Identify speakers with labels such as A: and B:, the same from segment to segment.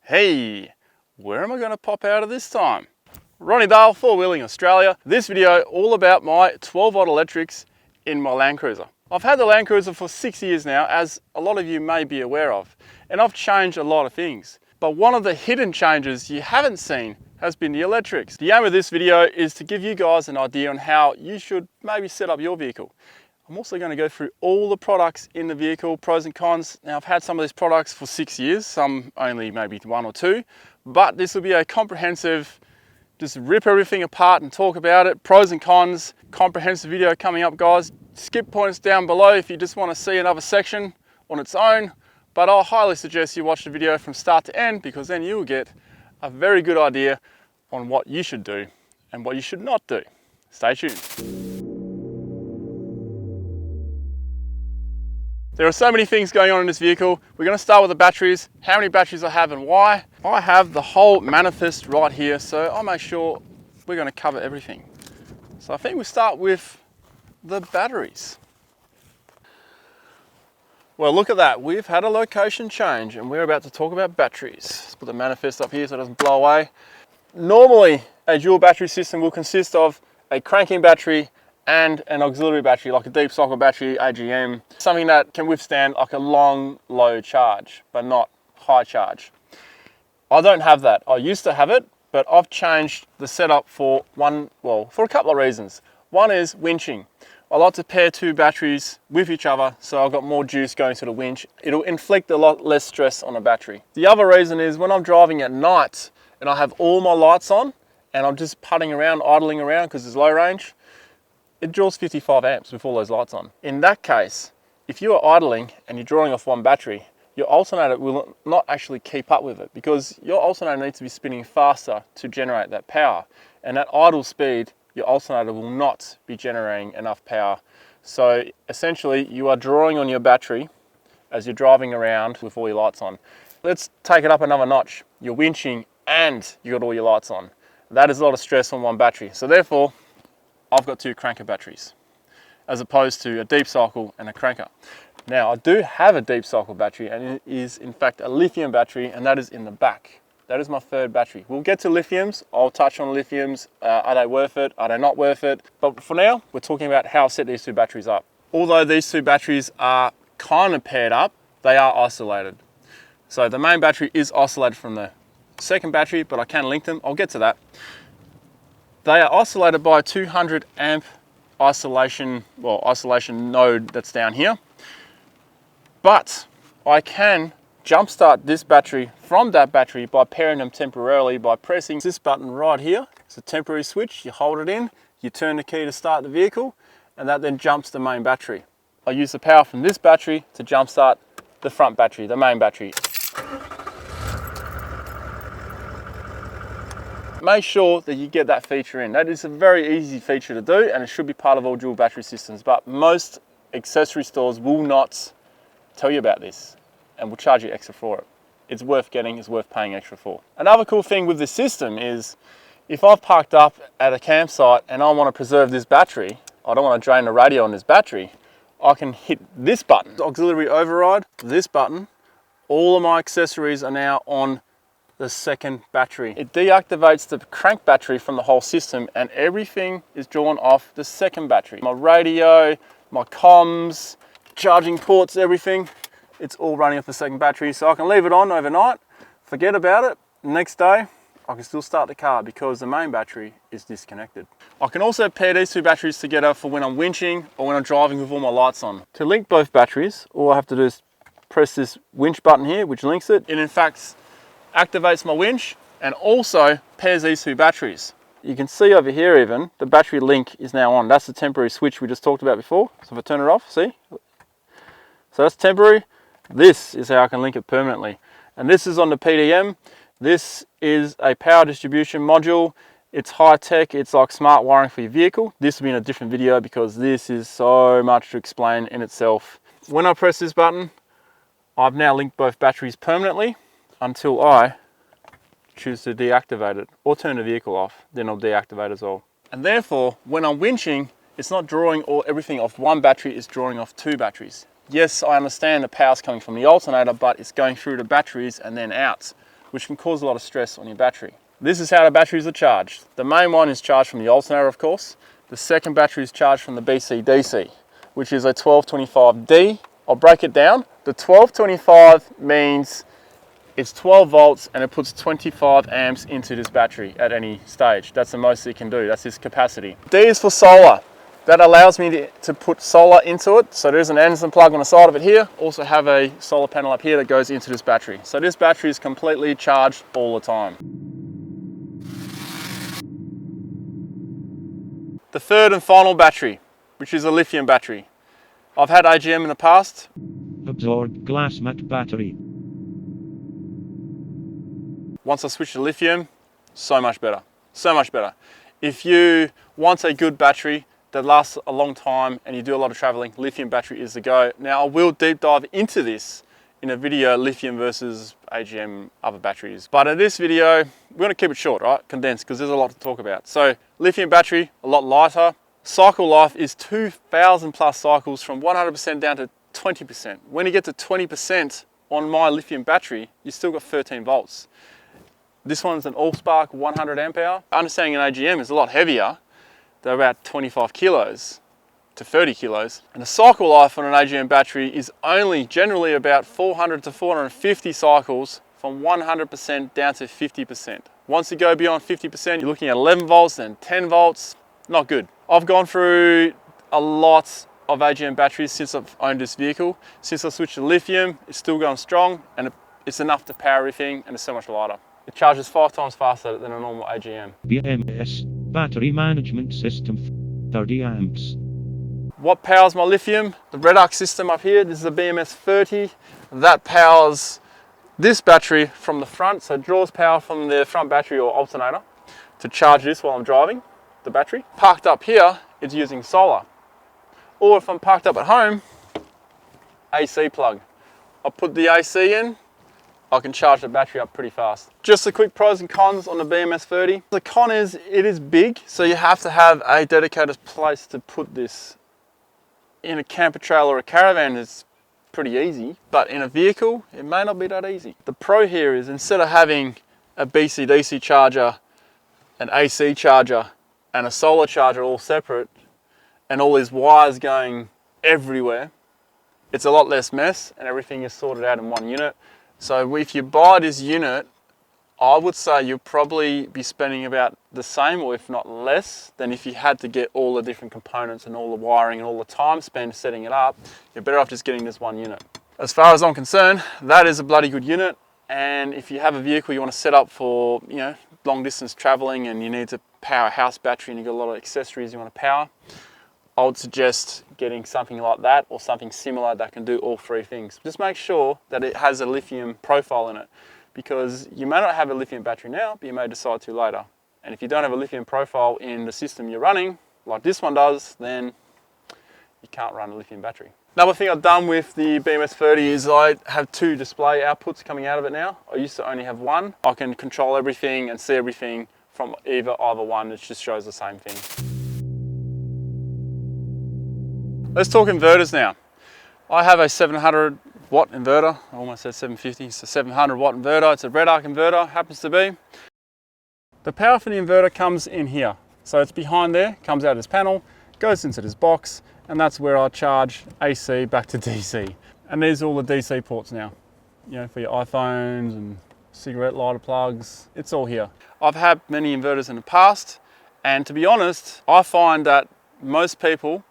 A: Hey, where am I going to pop out of this time? Ronnie Dale, Four Wheeling Australia. This video all about my 12-volt electrics in my Land Cruiser. I've had the Land Cruiser for 6 years now, as a lot of you may be aware of, and I've changed a lot of things. But one of the hidden changes you haven't seen has been the electrics. The aim of this video is to give you guys an idea on how you should maybe set up your vehicle. I'm also going to go through all the products in the vehicle, pros and cons. Now, I've had some of these products for 6 years, some only maybe 1 or 2, but this will be a comprehensive, just rip everything apart and talk about it, pros and cons, comprehensive video coming up, guys. Skip points down below if you just want to see another section on its own, but I'll highly suggest you watch the video from start to end, because then you will get a very good idea on what you should do and what you should not do. Stay tuned. There are so many things going on in this vehicle. We're going to start with the batteries, how many batteries I have and why. I have the whole manifest right here, so I'll make sure we're going to cover everything. So I think we'll start with the batteries. Well, look at that. We've had a location change and we're about to talk about batteries. Let's put the manifest up here so it doesn't blow away. Normally, a dual battery system will consist of a cranking battery and an auxiliary battery, like a deep cycle battery, AGM, something that can withstand like a long, low charge, but not high charge. I don't have that. I used to have it, but I've changed the setup for a couple of reasons. One is winching. I like to pair 2 batteries with each other, so I've got more juice going to the winch. It'll inflict a lot less stress on the battery. The other reason is when I'm driving at night and I have all my lights on and I'm just putting around, idling around because it's low range, it draws 55 amps with all those lights on. In that case, if you are idling and you're drawing off one battery, your alternator will not actually keep up with it, because your alternator needs to be spinning faster to generate that power. And at idle speed, your alternator will not be generating enough power. So essentially, you are drawing on your battery as you're driving around with all your lights on. Let's take it up another notch. You're winching and you got all your lights on. That is a lot of stress on one battery. So therefore, I've got 2 cranker batteries, as opposed to a deep cycle and a cranker. Now, I do have a deep cycle battery, and it is in fact a lithium battery, and that is in the back. That is my 3rd battery. We'll get to lithiums. I'll touch on lithiums. Are they worth it? Are they not worth it? But for now, we're talking about how I set these 2 batteries up. Although these 2 batteries are kind of paired up, they are isolated. So the main battery is isolated from the second battery, but I can link them. I'll get to that. They are isolated by a 200 amp isolation node that's down here. But I can jumpstart this battery from that battery by pairing them temporarily by pressing this button right here. It's a temporary switch. You hold it in, you turn the key to start the vehicle, and that then jumps the main battery. I use the power from this battery to jumpstart the front battery, the main battery. Make sure that you get that feature in. That is a very easy feature to do, and it should be part of all dual battery systems, but most accessory stores will not tell you about this and will charge you extra for it. It's worth getting, it's worth paying extra for. Another cool thing with this system is if I've parked up at a campsite and I want to preserve this battery, I don't want to drain the radio on this battery, I can hit this button, auxiliary override, this button. All of my accessories are now on the second battery. It deactivates the crank battery from the whole system, and everything is drawn off the second battery. My radio, my comms, charging ports, everything, it's all running off the second battery. So I can leave it on overnight, forget about it. Next day, I can still start the car because the main battery is disconnected. I can also pair these 2 batteries together for when I'm winching or when I'm driving with all my lights on. To link both batteries, all I have to do is press this winch button here, which links it. It in fact activates my winch and also pairs these 2 batteries. You can see over here even, the battery link is now on. That's the temporary switch we just talked about before. So if I turn it off, see? So that's temporary. This is how I can link it permanently. And this is on the PDM. This is a power distribution module. It's high tech, it's like smart wiring for your vehicle. This will be in a different video because this is so much to explain in itself. When I press this button, I've now linked both batteries permanently until I choose to deactivate it or turn the vehicle off, then I'll deactivate as well. And therefore, when I'm winching, it's not drawing everything off one battery, it's drawing off 2 batteries. Yes, I understand the power's coming from the alternator, but it's going through the batteries and then out. which can cause a lot of stress on your battery. This is how the batteries are charged. The main one is charged from the alternator, of course. The second battery is charged from the BC-DC, which is a 1225D. I'll break it down. The 1225 means it's 12 volts and it puts 25 amps into this battery at any stage. That's the most it can do. That's its capacity. D is for solar. That allows me to put solar into it. So there's an Anderson plug on the side of it here. Also have a solar panel up here that goes into this battery. So this battery is completely charged all the time. The third and final battery, which is a lithium battery. I've had AGM in the past.
B: Absorbed glass mat battery.
A: Once I switch to lithium, so much better. So much better. If you want a good battery that lasts a long time and you do a lot of traveling, lithium battery is the go. Now I will deep dive into this in a video, lithium versus AGM other batteries. But in this video, we're going to keep it short, right? Condensed, because there's a lot to talk about. So lithium battery, a lot lighter. Cycle life is 2,000 plus cycles from 100% down to 20%. When you get to 20% on my lithium battery, you still got 13 volts. This one's an all-spark 100 amp hour. Understanding an AGM is a lot heavier. They're about 25 kilos to 30 kilos. And the cycle life on an AGM battery is only generally about 400 to 450 cycles from 100% down to 50%. Once you go beyond 50%, you're looking at 11 volts and 10 volts. Not good. I've gone through a lot of AGM batteries since I've owned this vehicle. Since I switched to lithium, it's still going strong and it's enough to power everything and it's so much lighter. It charges 5 times faster than a normal AGM.
B: BMS, battery management system, 30 amps.
A: What powers my lithium? The red arc system up here. This is a BMS 30. That powers this battery from the front. So it draws power from the front battery or alternator to charge this while I'm driving the battery. Parked up here, it's using solar. Or if I'm parked up at home, AC plug. I put the AC in, I can charge the battery up pretty fast. Just the quick pros and cons on the BMS 30. The con is it is big, so you have to have a dedicated place to put this. In a camper trailer or a caravan, it's pretty easy, but in a vehicle, it may not be that easy. The pro here is instead of having a BC-DC charger, an AC charger, and a solar charger all separate, and all these wires going everywhere, it's a lot less mess and everything is sorted out in one unit. So if you buy this unit, I would say you'll probably be spending about the same, or if not less, than if you had to get all the different components and all the wiring and all the time spent setting it up. You're better off just getting this one unit. As far as I'm concerned, that is a bloody good unit. And if you have a vehicle you want to set up for, long distance traveling and you need to power a house battery and you've got a lot of accessories you want to power, I would suggest getting something like that or something similar that can do all three things. Just make sure that it has a lithium profile in it, because you may not have a lithium battery now, but you may decide to later. And if you don't have a lithium profile in the system you're running, like this one does, then you can't run a lithium battery. Another thing I've done with the BMS 30 is I have 2 display outputs coming out of it now. I used to only have one. I can control everything and see everything from either one. It just shows the same thing. Let's talk inverters now. I have a 700 watt inverter. I almost said 750. It's a 700 watt inverter. It's a red arc inverter, happens to be. The power for the inverter comes in here. So it's behind there, comes out of this panel, goes into this box, and that's where I charge AC back to DC. And there's all the DC ports now, for your iPhones and cigarette lighter plugs. It's all here. I've had many inverters in the past, and to be honest, I find that most people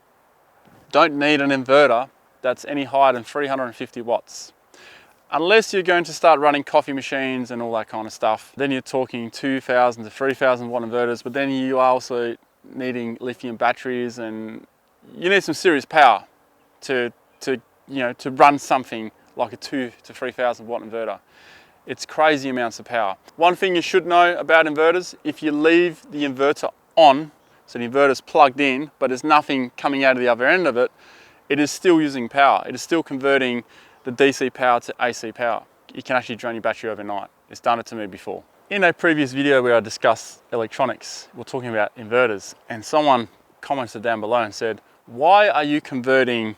A: don't need an inverter that's any higher than 350 watts. Unless you're going to start running coffee machines and all that kind of stuff, then you're talking 2,000 to 3,000 watt inverters, but then you are also needing lithium batteries and you need some serious power to run something like a 2,000 to 3,000 watt inverter. It's crazy amounts of power. One thing you should know about inverters, if you leave the inverter on, so the inverter's plugged in, but there's nothing coming out of the other end of it, it is still using power. It is still converting the DC power to AC power. You can actually drain your battery overnight. It's done it to me before. In a previous video where I discussed electronics, we're talking about inverters, and someone commented down below and said, why are you converting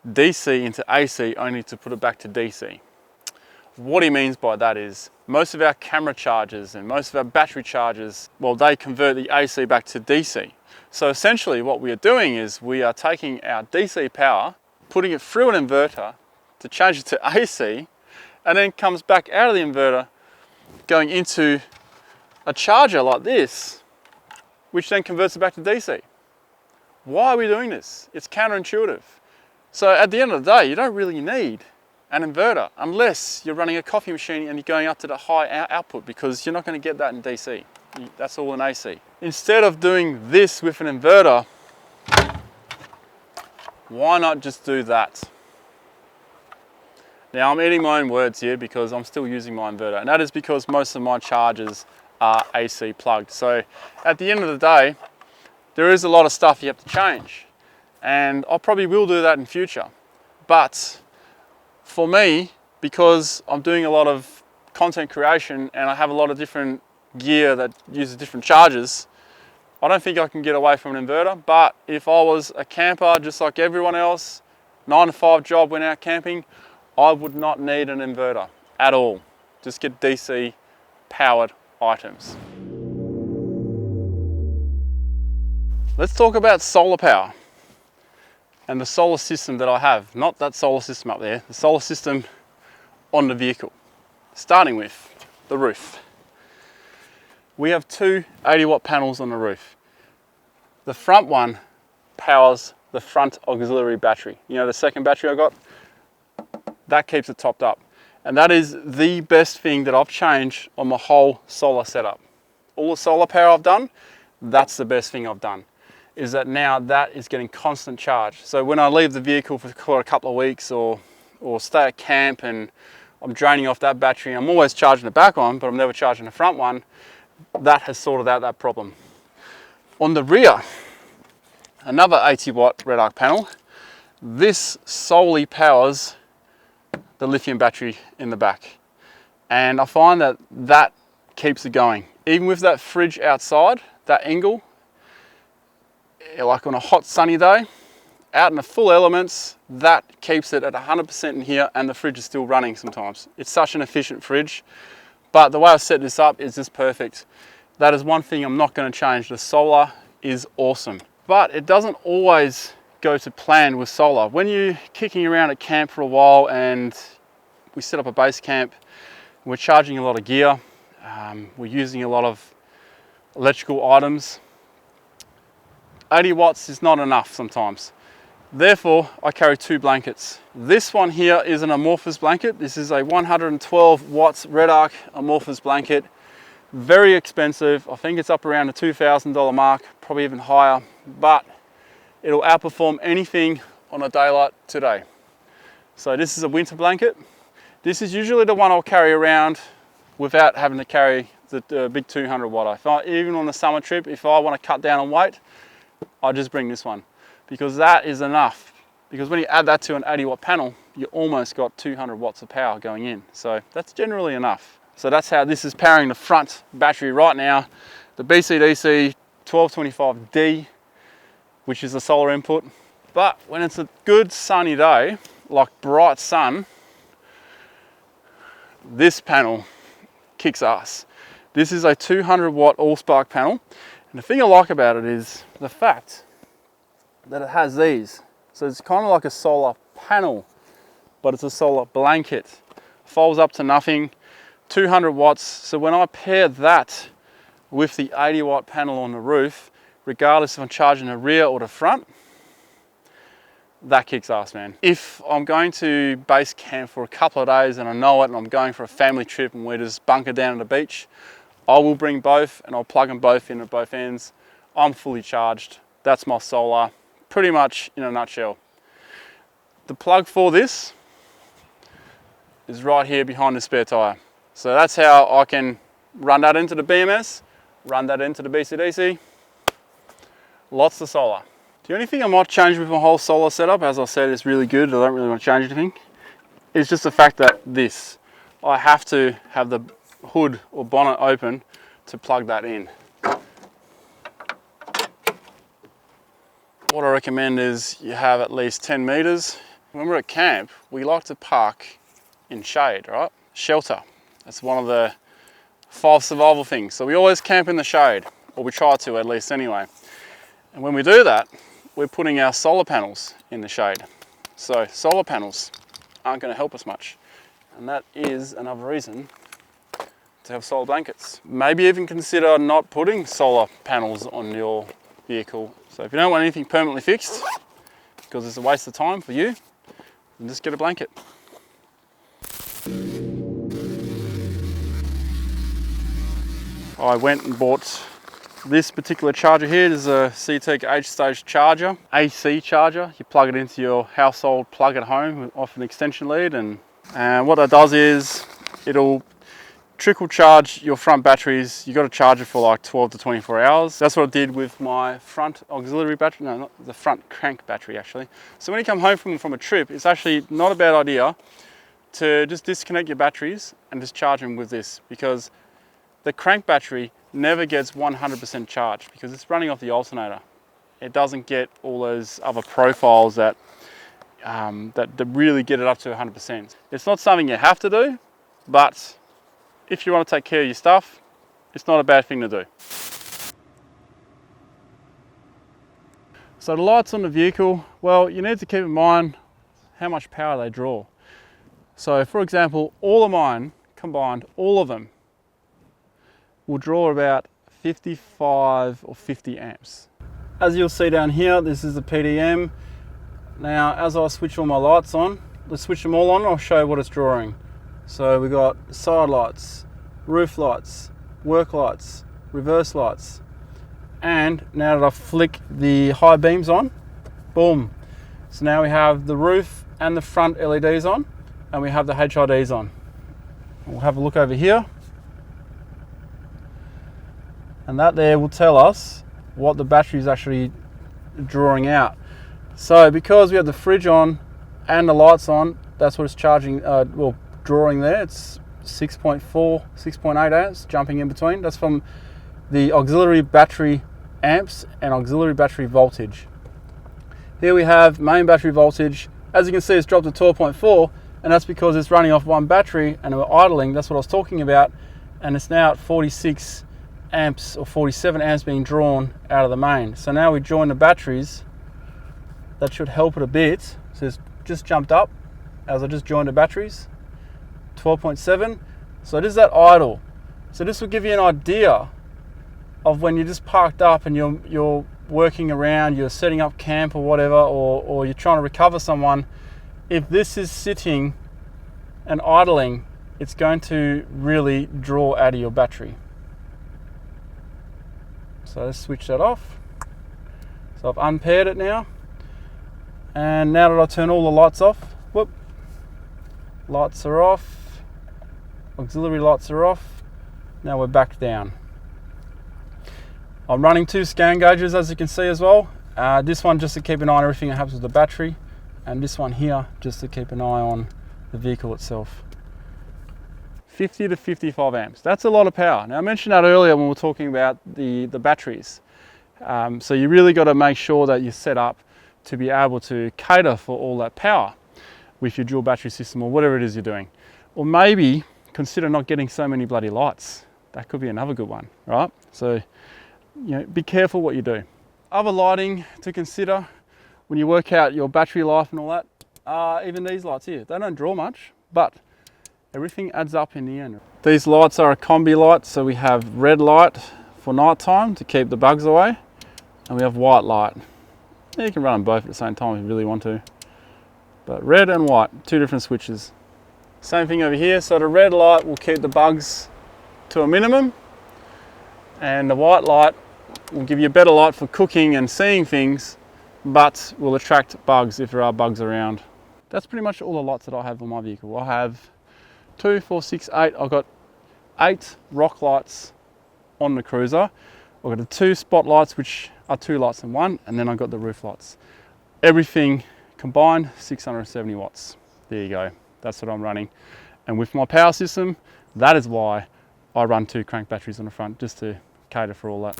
A: DC into AC only to put it back to DC? What he means by that is most of our camera chargers and most of our battery chargers, well, they convert the AC back to DC. So essentially what we are doing is we are taking our DC power, putting it through an inverter to change it to AC, and then comes back out of the inverter going into a charger like this, which then converts it back to DC. Why are we doing this? It's counterintuitive. So at the end of the day, you don't really need an inverter unless you're running a coffee machine and you're going up to the high output, because you're not going to get that in DC. That's all in AC. Instead of doing this with an inverter, why not just do that? Now I'm eating my own words here because I'm still using my inverter, and that is because most of my chargers are AC plugged. So at the end of the day, there is a lot of stuff you have to change, and I probably will do that in future. But for me, because I'm doing a lot of content creation and I have a lot of different gear that uses different chargers, I don't think I can get away from an inverter. But if I was a camper just like everyone else, 9 to 5 job, went out camping, I would not need an inverter at all. Just get DC powered items. Let's talk about solar power and the solar system that I have. Not that solar system up there, the solar system on the vehicle. Starting with the roof. We have two 80-watt panels on the roof. The front one powers the front auxiliary battery. You know, the second battery I got? That keeps it topped up. And that is the best thing that I've changed on my whole solar setup. All the solar power I've done, that's the best thing I've done, is that now that is getting constant charge. So when I leave the vehicle for a couple of weeks or stay at camp and I'm draining off that battery, I'm always charging the back one, but I'm never charging the front one. That has sorted out that problem. On the rear, another 80-watt red arc panel. This solely powers the lithium battery in the back. And I find that that keeps it going. Even with that fridge outside, that Engel, like on a hot sunny day, out in the full elements, that keeps it at 100% in here, and the fridge is still running sometimes. It's such an efficient fridge, but the way I've set this up is just perfect. That is one thing I'm not going to change. The solar is awesome, but it doesn't always go to plan with solar. When you're kicking around at camp for a while and we set up a base camp, we're charging a lot of gear, we're using a lot of electrical items, 80 watts is not enough sometimes. Therefore, I carry two blankets. This one here is an amorphous blanket. This is a 112 watts red arc amorphous blanket. Very expensive. I think it's up around the $2,000 mark, probably even higher, but it'll outperform anything on a day like today. So this is a winter blanket. This is usually the one I'll carry around without having to carry the big 200 watt. Even on a summer trip, if I want to cut down on weight, I just bring this one, because that is enough. Because when you add that to an 80 watt panel, you almost got 200 watts of power going in. So that's generally enough. So that's how this is powering the front battery right now. The BCDC 1225D, which is the solar input. But when it's a good sunny day, like bright sun, this panel kicks ass. This is a 200 watt all spark panel. And the thing I like about it is the fact that it has these. So it's kind of like a solar panel, but it's a solar blanket. Folds up to nothing, 200 watts. So when I pair that with the 80 watt panel on the roof, regardless if I'm charging the rear or the front, that kicks ass, man. If I'm going to base camp for a couple of days and I know it, and I'm going for a family trip and we're just bunker down at the beach, I will bring both and I'll plug them both in at both ends. I'm fully charged. That's my solar, pretty much in a nutshell. The plug for this is right here behind the spare tire. So that's how I can run that into the BMS, run that into the BCDC. Lots of solar. The only thing I might change with my whole solar setup, as I said, is really good. I don't really want to change anything. It's just the fact that I have to have the hood or bonnet open to plug that in. What I recommend is you have at least 10 meters. When we're at camp, we like to park in shade, right? shelter. That's one of the 5 survival things. So we always camp in the shade, or we try to at least anyway. And when we do that, we're putting our solar panels in the shade. So solar panels aren't going to help us much. And that is another reason to have solar blankets. Maybe even consider not putting solar panels on your vehicle. So if you don't want anything permanently fixed, because it's a waste of time for you, then just get a blanket. I went and bought this particular charger here. This is a CTEK H-stage charger, AC charger. You plug it into your household plug at home off an extension lead, and what that does is it'll trickle charge your front batteries. You got to charge it for like 12 to 24 hours. That's what I did with my front auxiliary battery, no, not the front crank battery actually. So when you come home from a trip, it's actually not a bad idea to just disconnect your batteries and just charge them with this, because the crank battery never gets 100% charged because it's running off the alternator. It doesn't get all those other profiles that that really get it up to 100%. It's not something you have to do, but if you want to take care of your stuff, it's not a bad thing to do. So the lights on the vehicle, well, you need to keep in mind how much power they draw. So for example, all of mine combined, all of them, will draw about 55 or 50 amps. As you'll see down here, this is the PDM. Now, as I switch all my lights on, let's switch them all on, I'll show you what it's drawing. So we've got side lights, roof lights, work lights, reverse lights. And now that I flick the high beams on, boom. So now we have the roof and the front LEDs on, and we have the HIDs on. We'll have a look over here. And that there will tell us what the battery is actually drawing out. So because we have the fridge on and the lights on, that's what it's charging, well, drawing there. It's 6.4, 6.8 amps jumping in between. That's from the auxiliary battery amps and auxiliary battery voltage. Here we have main battery voltage. As you can see, it's dropped to 12.4, and that's because it's running off one battery and we're idling. That's what I was talking about. And it's now at 46 amps or 47 amps being drawn out of the main. So now we join the batteries. That should help it a bit. So it's just jumped up as I just joined the batteries. 12.7. So it is that idle. So this will give you an idea of when you're just parked up and you're working around, you're setting up camp or whatever, or you're trying to recover someone. If this is sitting and idling, it's going to really draw out of your battery. So let's switch that off. So I've unpaired it now. And now that I turn all the lights off, whoop, lights are off, auxiliary lights are off. Now we're back down. I'm running 2 scan gauges, as you can see as well. This one just to keep an eye on everything that happens with the battery, and this one here just to keep an eye on the vehicle itself. 50 to 55 amps. That's a lot of power. Now I mentioned that earlier when we were talking about the batteries. So you really got to make sure that you're set up to be able to cater for all that power with your dual battery system or whatever it is you're doing. Or maybe consider not getting so many bloody lights. That could be another good one, right? So, you know, be careful what you do. Other lighting to consider when you work out your battery life and all that, even these lights here, they don't draw much, but everything adds up in the end. These lights are a combi light, so we have red light for night time to keep the bugs away, and we have white light. You can run them both at the same time if you really want to. But red and white, 2 different switches. Same thing over here, so the red light will keep the bugs to a minimum, and the white light will give you a better light for cooking and seeing things, but will attract bugs if there are bugs around. That's pretty much all the lights that I have on my vehicle. I have 2, 4, 6, 8. I've got 8 rock lights on the cruiser. I've got the 2 spotlights, which are 2 lights in one, and then I've got the roof lights. Everything combined, 670 watts. There you go. That's what I'm running. And with my power system, that is why I run 2 crank batteries on the front, just to cater for all that.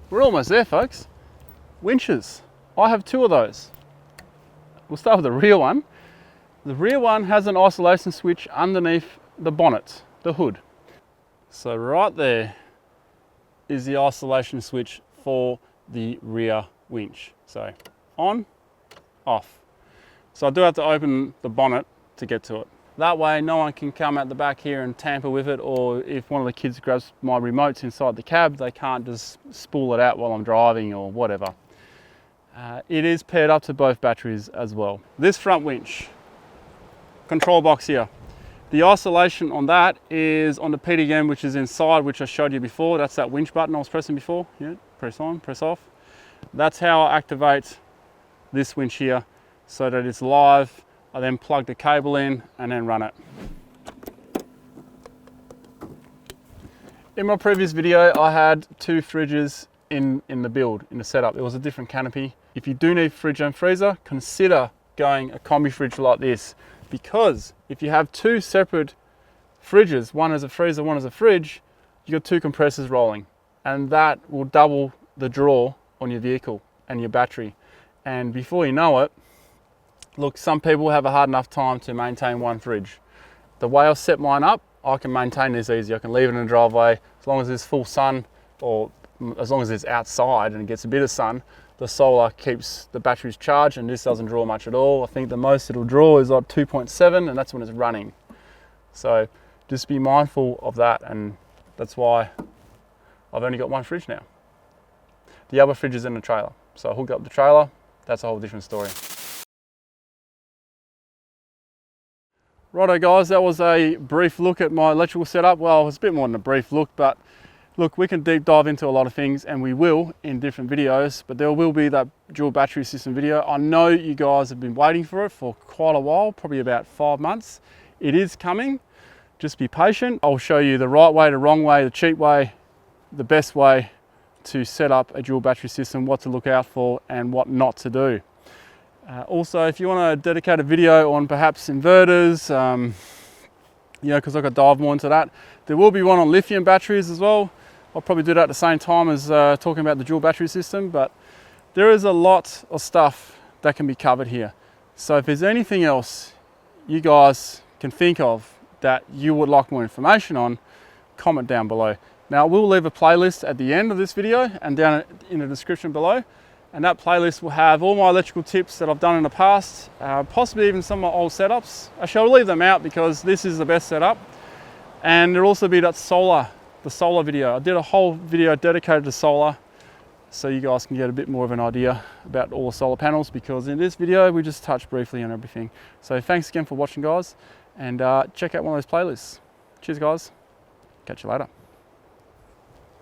A: We're almost there, folks. Winches. I have 2 of those. We'll start with the real one. The rear one has an isolation switch underneath the bonnet, the hood. So right there is the isolation switch for the rear winch. So on, off. So I do have to open the bonnet to get to it. That way no one can come at the back here and tamper with it, or if one of the kids grabs my remotes inside the cab, they can't just spool it out while I'm driving or whatever. It is paired up to both batteries as well. This front winch, control box here. The isolation on that is on the PDM, which is inside, which I showed you before. That's that winch button I was pressing before. Yeah, press on, press off. That's how I activate this winch here so that it's live. I then plug the cable in and then run it. In my previous video, I had 2 fridges in the build, in the setup. It was a different canopy. If you do need fridge and freezer, consider going a combi fridge like this, because if you have 2 separate fridges, one as a freezer, one as a fridge, you got 2 compressors rolling, and that will double the draw on your vehicle and your battery. And before you know it, look, some people have a hard enough time to maintain one fridge. The way I set mine up, I can maintain this easy. I can leave it in the driveway as long as there's full sun, or as long as it's outside and it gets a bit of sun. The solar keeps the batteries charged, and this doesn't draw much at all. I think the most it'll draw is like 2.7, and that's when it's running. So just be mindful of that, and that's why I've only got one fridge now. The other fridge is in the trailer. So I hook up the trailer, that's a whole different story. Righto guys, that was a brief look at my electrical setup. Well, it's a bit more than a brief look, but look, we can deep dive into a lot of things, and we will in different videos, but there will be that dual battery system video. I know you guys have been waiting for it for quite a while, probably about 5 months. It is coming, just be patient. I'll show you the right way, the wrong way, the cheap way, the best way to set up a dual battery system, what to look out for and what not to do. Also, if you want a dedicated video on perhaps inverters, you know, because I could dive more into that, there will be one on lithium batteries as well. I'll probably do that at the same time as talking about the dual battery system, but there is a lot of stuff that can be covered here. So if there's anything else you guys can think of that you would like more information on, comment down below. Now, we'll leave a playlist at the end of this video and down in the description below. And that playlist will have all my electrical tips that I've done in the past, possibly even some of my old setups. Actually, I'll leave them out because this is the best setup. And there'll also be that the solar video. I did a whole video dedicated to solar, so you guys can get a bit more of an idea about all the solar panels, because in this video, we just touched briefly on everything. So thanks again for watching, guys, and check out one of those playlists. Cheers, guys. Catch you later.